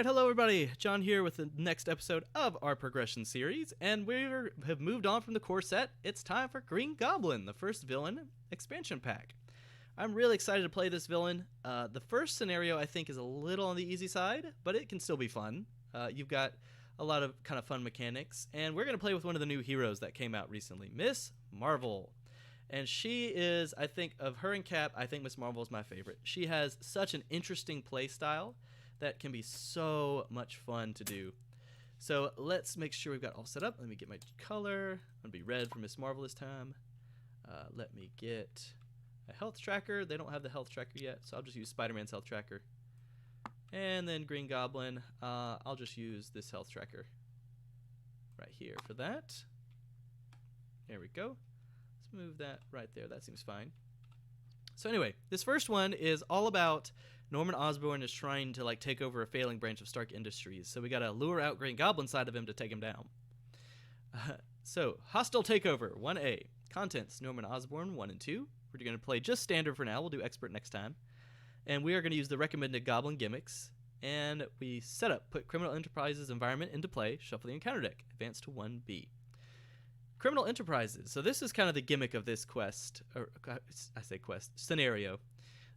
Alright, hello everybody. John here with the next episode of our progression series, and we have moved on from the core set. It's time for Green Goblin, the first villain expansion pack. I'm really excited to play this villain. The first scenario I think is a little on the easy side, but it can still be fun. You've got a lot of kind of fun mechanics, and we're going to play with one of the new heroes that came out recently, Miss Marvel. And she is, I think, of her and Cap, I think Miss Marvel is my favorite. She has such an interesting play style that can be so much fun to do. So let's make sure we've got all set up. Let me get my color. I'm going to be red for Miss Marvel this time. Let me get a health tracker. They don't have the health tracker yet, so I'll just use Spider-Man's health tracker. And then Green Goblin, I'll just use this health tracker right here for that. There we go. Let's move that right there. That seems fine. So anyway, this first one is all about Norman Osborn is trying to take over a failing branch of Stark Industries. So we got to lure out Green Goblin side of him to take him down. So hostile takeover 1A. Contents Norman Osborn 1 and 2. We're going to play just standard for now. We'll do expert next time. And we are going to use the recommended goblin gimmicks. And we set up put Criminal Enterprises environment into play. Shuffle the encounter deck. Advance to 1B. Criminal Enterprises. So this is kind of the gimmick of this quest, or I say quest, scenario.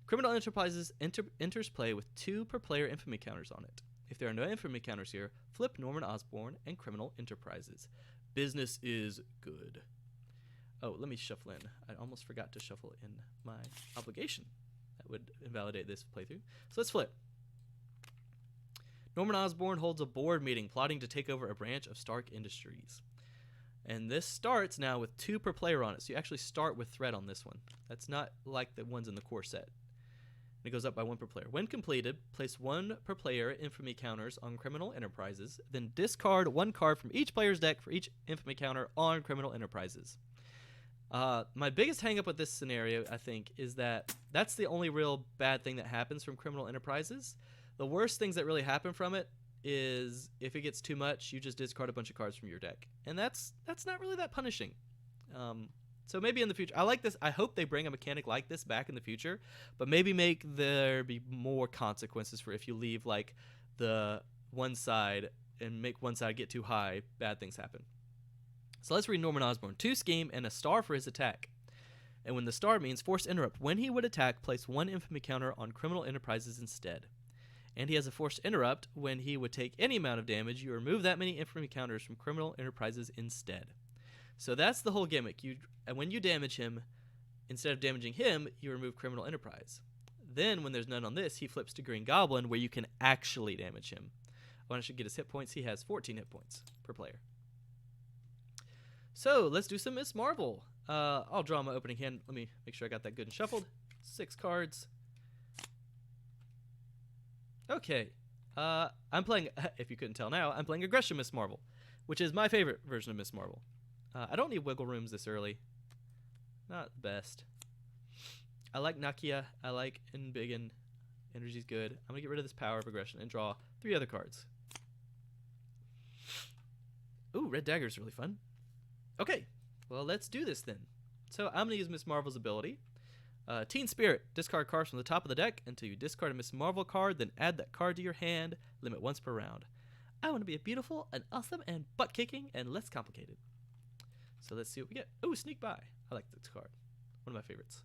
Criminal Enterprises enters play with 2 per player infamy counters on it. If there are no infamy counters here, flip Norman Osborn and Criminal Enterprises. Business is good. Oh, let me shuffle in. I almost forgot to shuffle in my obligation. That would invalidate this playthrough. So let's flip. Norman Osborn holds a board meeting plotting to take over a branch of Stark Industries. And this starts now with 2 per player on it. So you actually start with threat on this one. That's not like the ones in the core set. It goes up by 1 per player. When completed, place 1 per player infamy counters on Criminal Enterprises, then discard 1 card from each player's deck for each infamy counter on Criminal Enterprises. My biggest hang-up with this scenario, I think, is that that's the only real bad thing that happens from Criminal Enterprises. The worst things that really happen from it is if it gets too much, you just discard a bunch of cards from your deck. And that's not really that punishing. So maybe in the future, I like this. I hope they bring a mechanic like this back in the future, but maybe make there be more consequences for if you leave the one side and make one side get too high, bad things happen. So let's read Norman Osborn. 2 scheme and a star for his attack. And when the star means forced interrupt, when he would attack, place 1 infamy counter on Criminal Enterprises instead. And he has a forced interrupt. When he would take any amount of damage, you remove that many infamy counters from Criminal Enterprises instead. So that's the whole gimmick. When you damage him, instead of damaging him, you remove Criminal Enterprise. Then, when there's none on this, he flips to Green Goblin, where you can actually damage him. When I should get his hit points, he has 14 hit points per player. So, let's do some Miss Marvel. I'll draw my opening hand. Let me make sure I got that good and shuffled. 6 cards. Okay. I'm playing, if you couldn't tell now, I'm playing Aggression Miss Marvel, which is my favorite version of Miss Marvel. I don't need wiggle rooms this early. Not the best. I like Nakia. I like Embiggen. Energy's good. I'm going to get rid of this power of aggression and draw 3 other cards. Ooh, Red Dagger is really fun. Okay, well, let's do this then. So I'm going to use Miss Marvel's ability. Teen Spirit. Discard cards from the top of the deck until you discard a Miss Marvel card, then add that card to your hand. Limit once per round. I want to be a beautiful and awesome and butt-kicking and less complicated. So let's see what we get. Oh, Sneak By. I like this card. One of my favorites.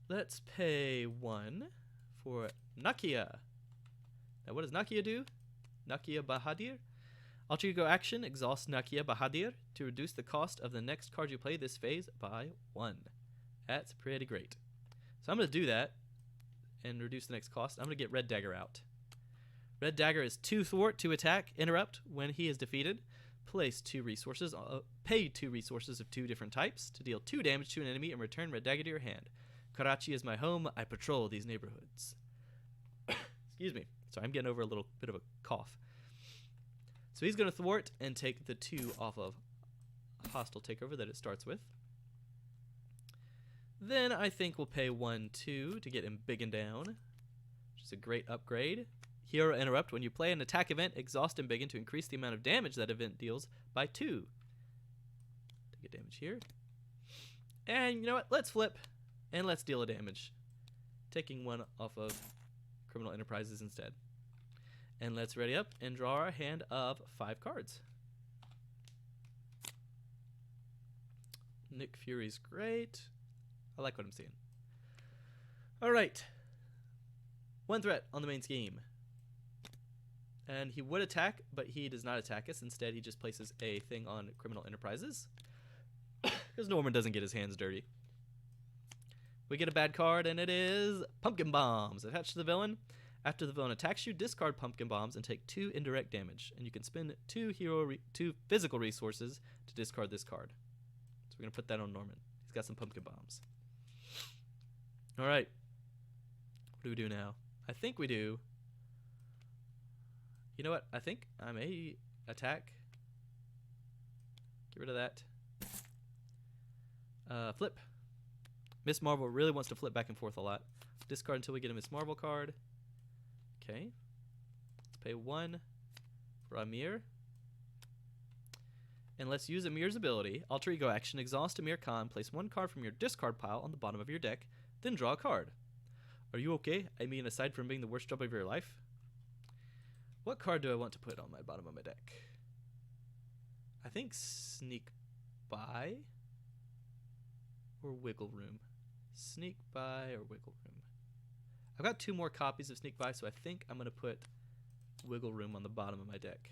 Let's pay 1 for Nakia. Now, what does Nakia do? Nakia Bahadir. Alter Ego action. Exhaust Nakia Bahadir to reduce the cost of the next card you play this phase by 1. That's pretty great. So I'm going to do that and reduce the next cost. I'm going to get Red Dagger out. Red Dagger is 2 thwart, 2 attack, interrupt when he is defeated. Place 2 resources, pay 2 resources of 2 different types to deal 2 damage to an enemy and return Red Dagger to your hand. Karachi is my home. I patrol these neighborhoods. Excuse me. Sorry, I'm getting over a little bit of a cough. So he's going to thwart and take the 2 off of hostile takeover that it starts with. Then I think we'll pay 1, 2 to get him Embiggen down, which is a great upgrade. Hero Interrupt. When you play an attack event, exhaust Embiggen to increase the amount of damage that event deals by 2. Take a damage here. And you know what? Let's flip and let's deal a damage. Taking 1 off of Criminal Enterprises instead. And let's ready up and draw our hand of 5 cards. Nick Fury's great. I like what I'm seeing. All right. 1 threat on the main scheme. And he would attack, but he does not attack us. Instead, he just places a thing on Criminal Enterprises. Because Norman doesn't get his hands dirty. We get a bad card, and it is Pumpkin Bombs. Attached to the villain. After the villain attacks you, discard Pumpkin Bombs and take 2 indirect damage. And you can spend 2 physical resources to discard this card. So we're going to put that on Norman. He's got some Pumpkin Bombs. All right. What do we do now? I think we do... You know what? I think I may attack. Get rid of that. Flip. Miss Marvel really wants to flip back and forth a lot. Discard until we get a Miss Marvel card. Okay. Let's pay 1 for Amir. And let's use Amir's ability. Alter Ego action. Exhaust Amir Khan. Place 1 card from your discard pile on the bottom of your deck. Then draw a card. Are you okay? I mean, aside from being the worst job of your life? What card do I want to put on my bottom of my deck? I think Sneak By or Wiggle Room. Sneak By or Wiggle Room. I've got 2 more copies of Sneak By, so I think I'm going to put Wiggle Room on the bottom of my deck.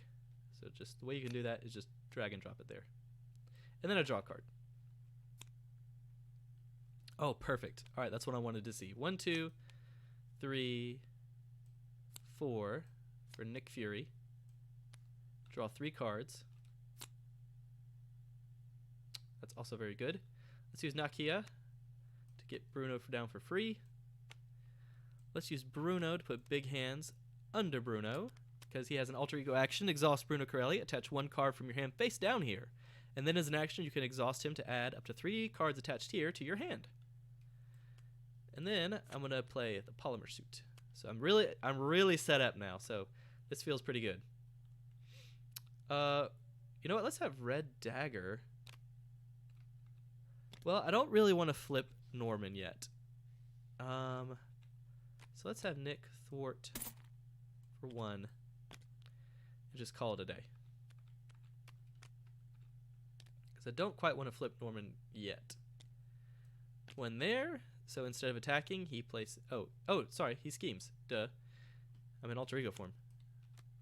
So just the way you can do that is just drag and drop it there. And then I draw a card. Oh, perfect. All right, that's what I wanted to see. 1, 2, 3, 4 for Nick Fury. Draw 3 cards. That's also very good. Let's use Nakia to get Bruno down for free. Let's use Bruno to put Big Hands under Bruno because he has an alter ego action. Exhaust Bruno Corelli. Attach 1 card from your hand face down here. And then as an action, you can exhaust him to add up to 3 cards attached here to your hand. And then I'm going to play the Polymer Suit. So I'm really set up now. So this feels pretty good. You know what? Let's have Red Dagger. Well, I don't really want to flip Norman yet. So let's have Nick thwart for 1 and just call it a day. Because I don't quite want to flip Norman yet. 1 there. So instead of attacking, he plays... Oh, sorry, he schemes. Duh. I'm in alter ego form.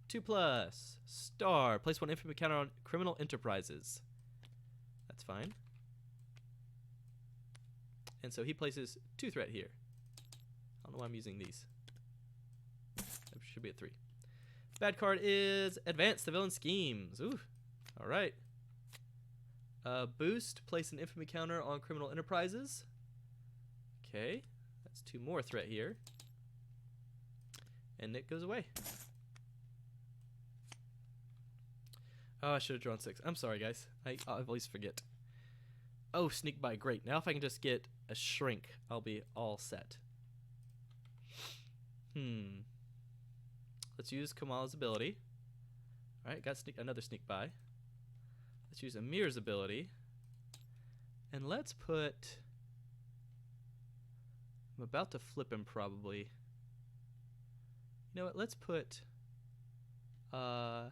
2+. Star. Place 1 infamy counter on Criminal Enterprises. That's fine. And so he places 2 threat here. I don't know why I'm using these. That should be a 3. Bad card is Advance the Villain Schemes. Ooh. Alright. Boost. Place an infamy counter on Criminal Enterprises. Okay. That's 2 more threat here. And Nick goes away. Oh, I should have drawn 6. I'm sorry, guys. I always forget. Oh, Sneak By. Great. Now if I can just get a Shrink, I'll be all set. Let's use Kamala's ability. Alright, got another Sneak By. Let's use Amir's ability. And let's put... I'm about to flip him probably. You know what? Let's put a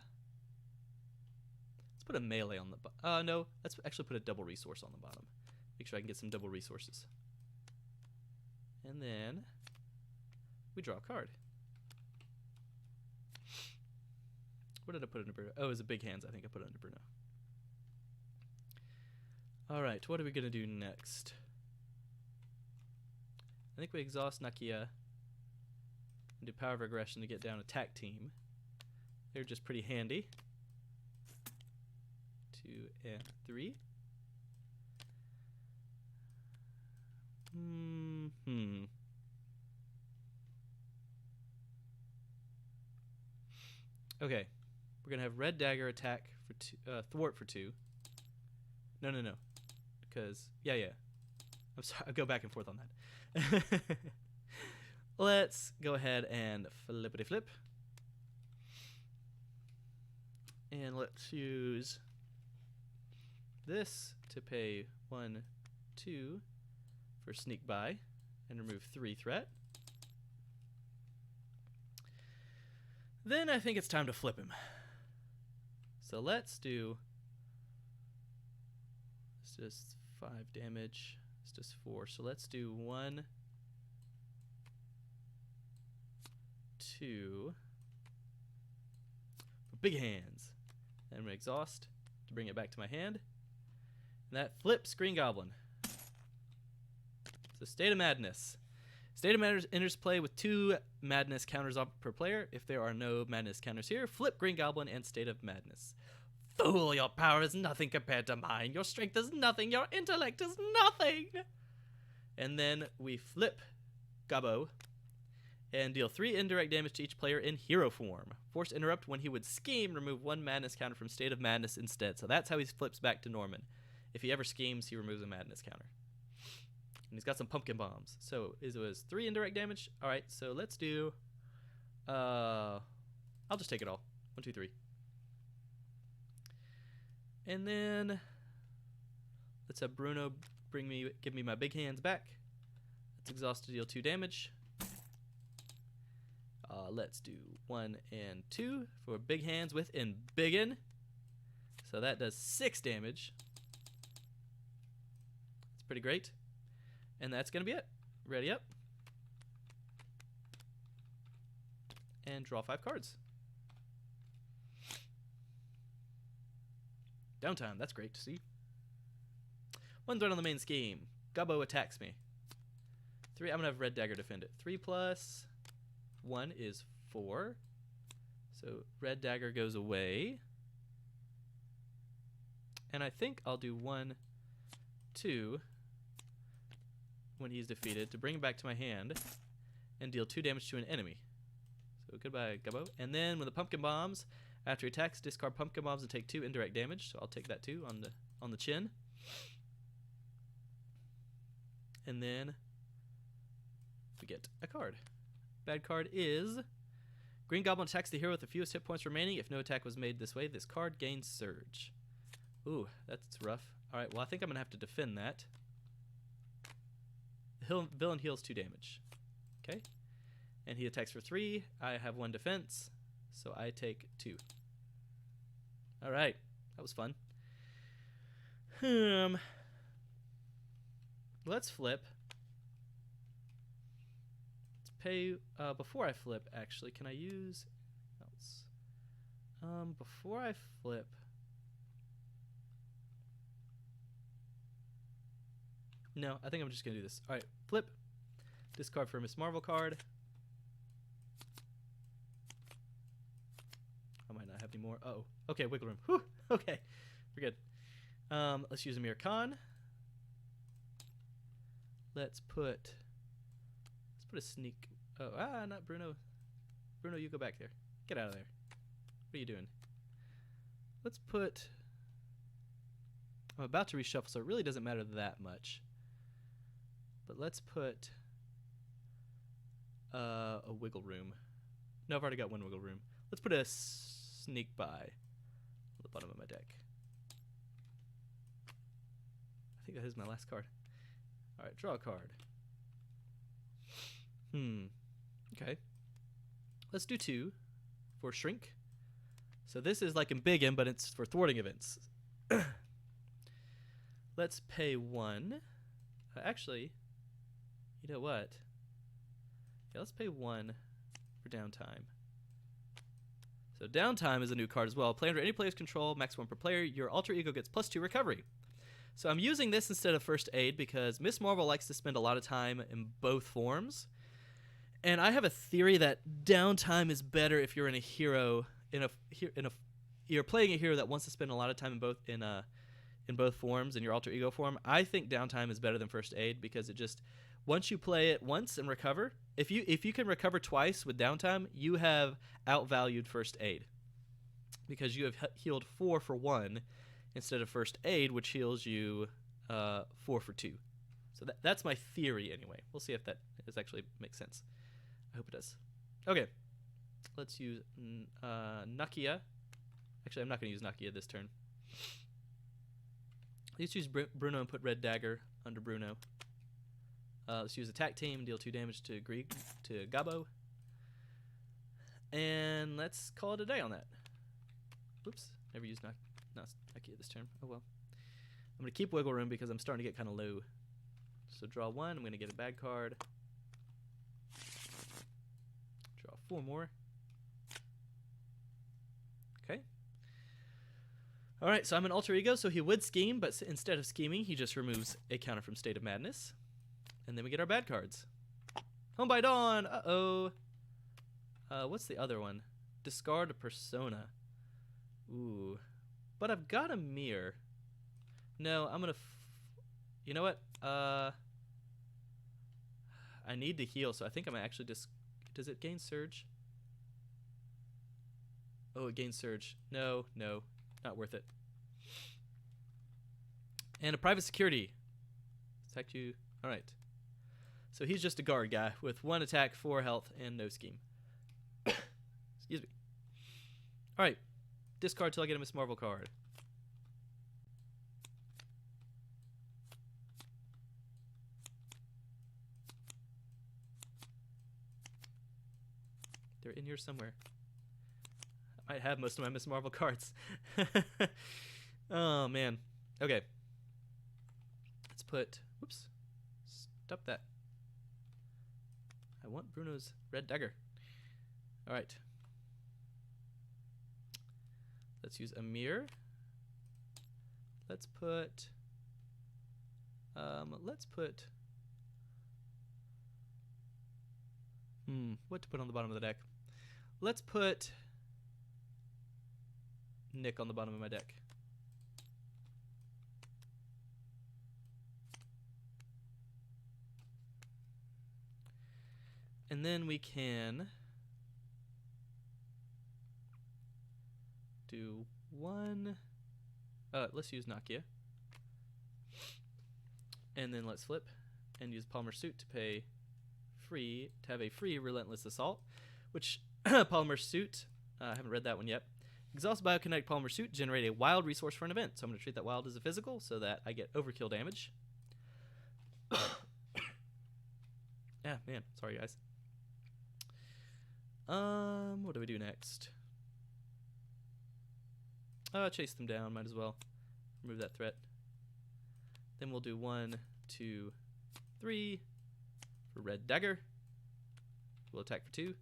melee on the bottom. No, let's actually put a double resource on the bottom. Make sure I can get some double resources. And then we draw a card. What did I put under Bruno? Oh, it was a Big Hands. I think I put it under Bruno. All right, what are we going to do next? I think we exhaust Nakia and do Power of Aggression to get down Attack Team. They're just pretty handy. 2 and 3. Okay, we're gonna have Red Dagger attack for 2, thwart for 2. No, because yeah. I'm sorry, I'll go back and forth on that. Let's go ahead and flippity flip. And let's use this to pay 1, 2 for Sneak By and remove 3 threat. Then I think it's time to flip him. So let's do... It's just 5 damage. It's just 4. So let's do 1, 2... for big hands. And I'm going to exhaust to bring it back to my hand. And that flips Green Goblin. So State of Madness. State of Madness enters play with 2 Madness counters per player. If there are no Madness counters here, flip Green Goblin and State of Madness. Fool, your power is nothing compared to mine. Your strength is nothing. Your intellect is nothing. And then we flip Gobbo and deal 3 indirect damage to each player in hero form. Force interrupt when he would scheme, remove 1 Madness counter from State of Madness instead. So that's how he flips back to Norman. If he ever schemes, he removes a Madness counter. And he's got some pumpkin bombs. So it was 3 indirect damage. All right, so let's do... I'll just take it all. 1, 2, 3. And then let's have Bruno give me my big hands back. Let's exhaust to deal 2 damage. Let's do 1 and 2 for big hands with Embiggen. So that does 6 damage. That's pretty great. And that's going to be it. Ready up. And draw 5 cards. Downtime, that's great to see. 1 threat on the main scheme. Gobbo attacks me. 3, I'm going to have Red Dagger defend it. 3 plus 1 is 4. So Red Dagger goes away. And I think I'll do 1, 2 when he's defeated to bring him back to my hand and deal 2 damage to an enemy. So goodbye, Gobbo. And then when the pumpkin bombs, after he attacks, discard pumpkin bombs and take 2 indirect damage. So I'll take that too on the chin. And then we get a card. Bad card is Green Goblin attacks the hero with the fewest hit points remaining. If no attack was made this way, this card gains Surge. Ooh, that's rough. Alright, well I think I'm going to have to defend that. The villain heals 2 damage. Okay. And he attacks for 3. I have 1 defense, so I take 2. Alright, that was fun. Let's flip. Let's pay, before I flip, actually, can I use else? Before I flip, no, I think I'm just going to do this. Alright, flip. Discard for a Miss Marvel card. I might not have any more. Uh-oh. Okay, wiggle room. Whew. Okay, we're good. Let's use a Mirror Con. Let's put a sneak. Oh, not Bruno. Bruno, you go back there. Get out of there. What are you doing? Let's put... I'm about to reshuffle, so it really doesn't matter that much. But let's put a wiggle room. No, I've already got 1 wiggle room. Let's put a sneak by on the bottom of my deck. I think that is my last card. Alright, draw a card. Okay. Let's do 2 for Shrink. So this is like Embiggen, but it's for thwarting events. Let's pay 1. Actually, you know what? Yeah, let's pay 1 for Downtime. So Downtime is a new card as well. Play under any player's control, max 1 per player. Your alter ego gets +2 recovery. So I'm using this instead of First Aid because Miss Marvel likes to spend a lot of time in both forms. And I have a theory that Downtime is better if you're in a hero you're playing a hero that wants to spend a lot of time in both forms, in your alter ego form. I think Downtime is better than First Aid because it just, once you play it once and recover, if you can recover twice with Downtime, you have outvalued First Aid because you have healed 4 for 1 instead of First Aid, which heals you 4 for 2. So that's my theory anyway. We'll see if that actually makes sense. I hope it does. Okay, let's use Nakia. Actually, I'm not going to use Nakia this turn. Let's use Bruno and put Red Dagger under Bruno. Let's use Attack Team, deal 2 damage to Gobbo. And let's call it a day on that. Whoops, never used Nakia this turn. Oh well. I'm going to keep wiggle room because I'm starting to get kind of low. So draw 1, I'm going to get a bad card. Draw 4 more. Okay. Alright, so I'm an alter ego, so he would scheme, but instead of scheming, he just removes a counter from State of Madness. And then we get our bad cards. Home by Dawn! Uh-oh. What's the other one? Discard a Persona. Ooh. But I've got a mirror. No, I'm gonna... you know what? I need to heal, so I think I'm actually just... does it gain Surge? Oh, it gains Surge. No, no. Not worth it. And a Private Security. Attack you. Alright. So he's just a guard guy with 1 attack, 4 health, and no scheme. Excuse me. Alright. Discard till I get a Miss Marvel card. They're in here somewhere. I might have most of my Miss Marvel cards. Oh, man. Okay. Let's put... whoops. Stop that. I want Bruno's red dagger. Alright. Let's use a mirror. Let's put... what to put on the bottom of the deck? Let's put Nick on the bottom of my deck. And then we can do 1. Let's use Nakia. And then let's flip and use Polymer Suit to pay free, to have a free Relentless Assault, which Polymer Suit, I haven't read that one yet. Exhaust Biokinetic Polymer Suit, generate a wild resource for an event. So I'm going to treat that wild as a physical so that I get overkill damage. Yeah, man. Sorry, guys. What do we do next? Chase them down. Might as well remove that threat. Then we'll do 1, 2, 3 for red dagger. We'll attack for 2. Let's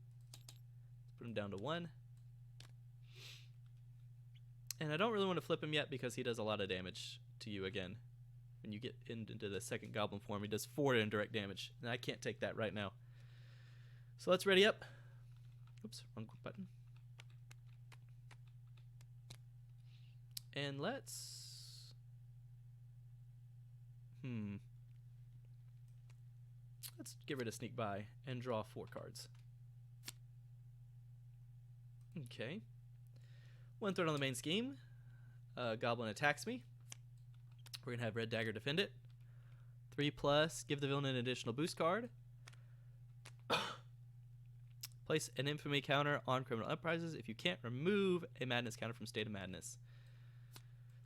put him down to 1. And I don't really want to flip him yet because he does a lot of damage to you again. When you get into the second goblin form, he does 4 indirect damage. And I can't take that right now. So let's ready up. Oops, wrong button. And let's... let's get rid of Sneak By and draw 4 cards. Okay. 1 threat on the main scheme. Goblin attacks me. We're going to have Red Dagger defend it. 3+, give the villain an additional boost card. Place an infamy counter on criminal enterprises if you can't remove a madness counter from State of Madness.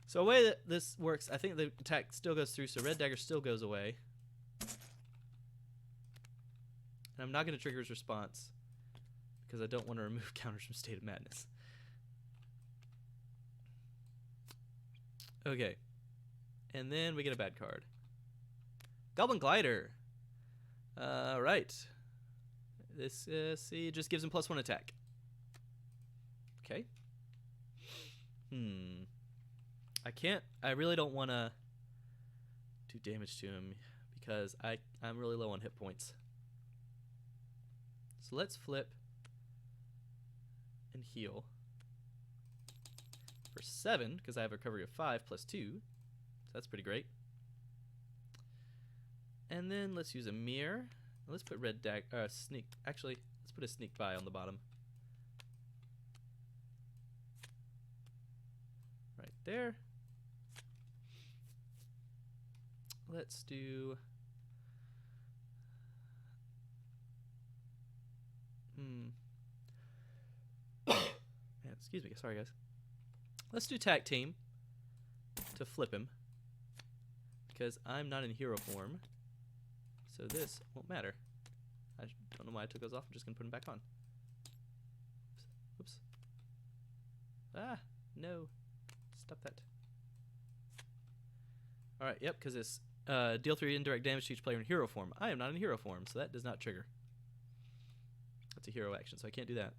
So a way that this works, I think the attack still goes through, so Red Dagger still goes away. And I'm not going to trigger his response because I don't want to remove counters from State of Madness. Okay. And then we get a bad card. Goblin Glider. Right. This, see, just gives him +1 attack. Okay. I really don't want to do damage to him because I'm really low on hit points. So let's flip and heal for 7 because I have a recovery of 5 +2. So that's pretty great. And then let's use a mirror. Let's put red sneak. Actually, let's put a Sneak By on the bottom. Right there. Let's do... Man, excuse me. Sorry, guys. Let's do Tag Team to flip him because I'm not in hero form. So this won't matter. I don't know why I took those off. I'm just going to put them back on. Ah, no. Stop that. Alright, yep, because it's deal 3 indirect damage to each player in hero form. I am not in hero form, so that does not trigger. That's a hero action, so I can't do that.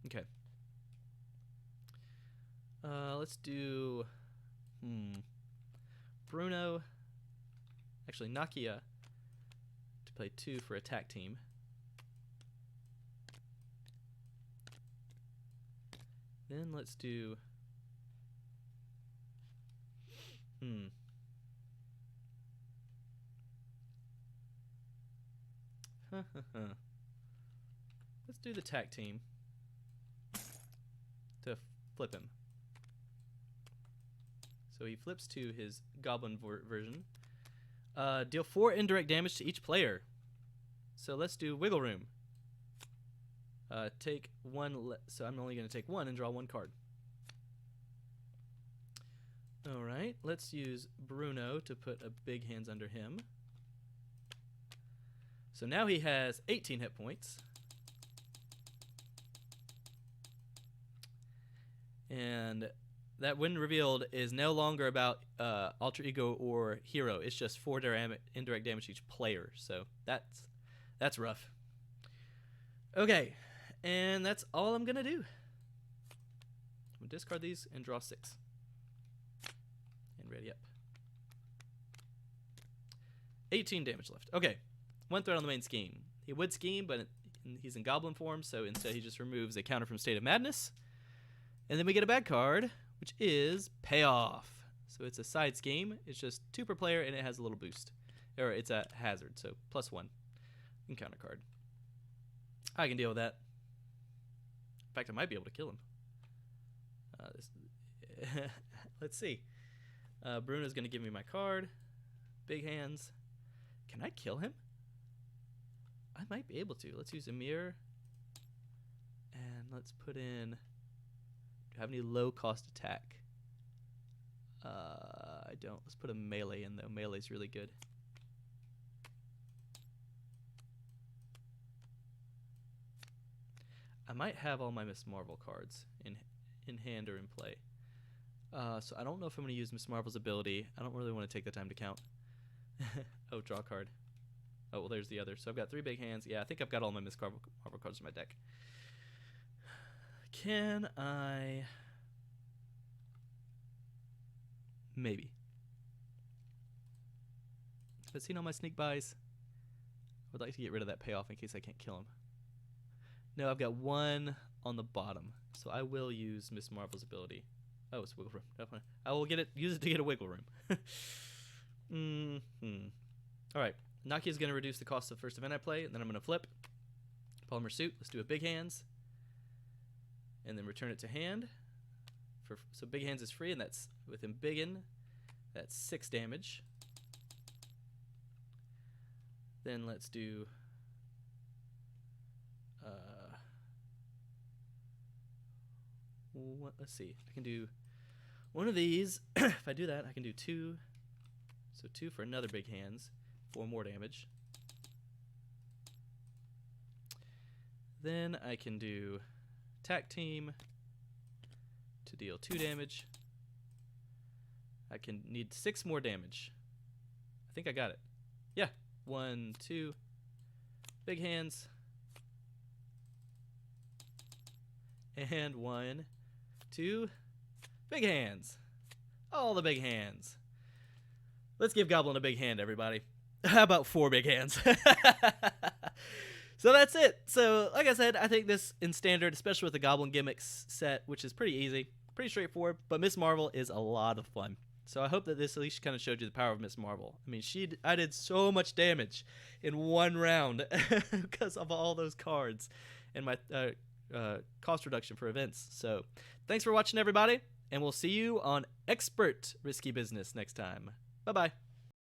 Okay. Let's do... Bruno. Actually, Nakia to play 2 for attack team. Then let's do... Let's do the attack team to flip him. So he flips to his goblin version. Deal 4 indirect damage to each player. So let's do wiggle room. Take 1, so I'm only going to take 1 and draw 1 card. Alright, let's use Bruno to put a big hands under him. So now he has 18 hit points. And that when revealed is no longer about alter ego or hero. It's just 4 indirect damage to each player. So that's rough. Okay, and that's all I'm gonna do. I'm gonna discard these and draw 6. And ready up. 18 damage left. Okay, 1 threat on the main scheme. He would scheme, but he's in goblin form, so instead he just removes a counter from State of Madness. And then we get a bad card, which is Payoff. So it's a side scheme. It's just 2 per player, and it has a little boost. Or it's a hazard, so +1. Encounter card. I can deal with that. In fact, I might be able to kill him. Let's see. Bruno's going to give me my card. Big hands. Can I kill him? I might be able to. Let's use a mirror. And let's put in... Do I have any low-cost attack? I don't. Let's put a melee in, though. Melee's really good. I might have all my Miss Marvel cards in hand or in play. So I don't know if I'm going to use Miss Marvel's ability. I don't really want to take the time to count. Oh, draw a card. Oh, well, there's the other. So I've got 3 big hands. Yeah, I think I've got all my Miss Marvel cards in my deck. Can I... Maybe. But seeing all my sneak buys, I would like to get rid of that payoff in case I can't kill him. No, I've got 1 on the bottom, so I will use Miss Marvel's ability. Oh, it's wiggle room. Definitely. I will use it to get a wiggle room. All right. Nakia is going to reduce the cost of the first event I play, and then I'm going to flip. Polymer Suit. Let's do a big hands. And then return it to hand. So big hands is free, and that's with him biggin. That's 6 damage. Then let's do... let's see. I can do one of these. If I do that, I can do 2. So 2 for another big hands. 4 more damage. Then I can do attack team to deal 2 damage. I can need 6 more damage. I think I got it. Yeah. 1, 2. Big hands. And 1, 2. Big hands. All the big hands. Let's give Goblin a big hand, everybody. How about 4 big hands? So that's it. So, like I said, I think this in standard, especially with the Goblin gimmicks set, which is pretty easy, pretty straightforward, but Miss Marvel is a lot of fun. So I hope that this at least kind of showed you the power of Miss Marvel. I mean, I did so much damage in 1 round because of all those cards and my cost reduction for events. So thanks for watching, everybody, and we'll see you on Expert Risky Business next time. Bye-bye.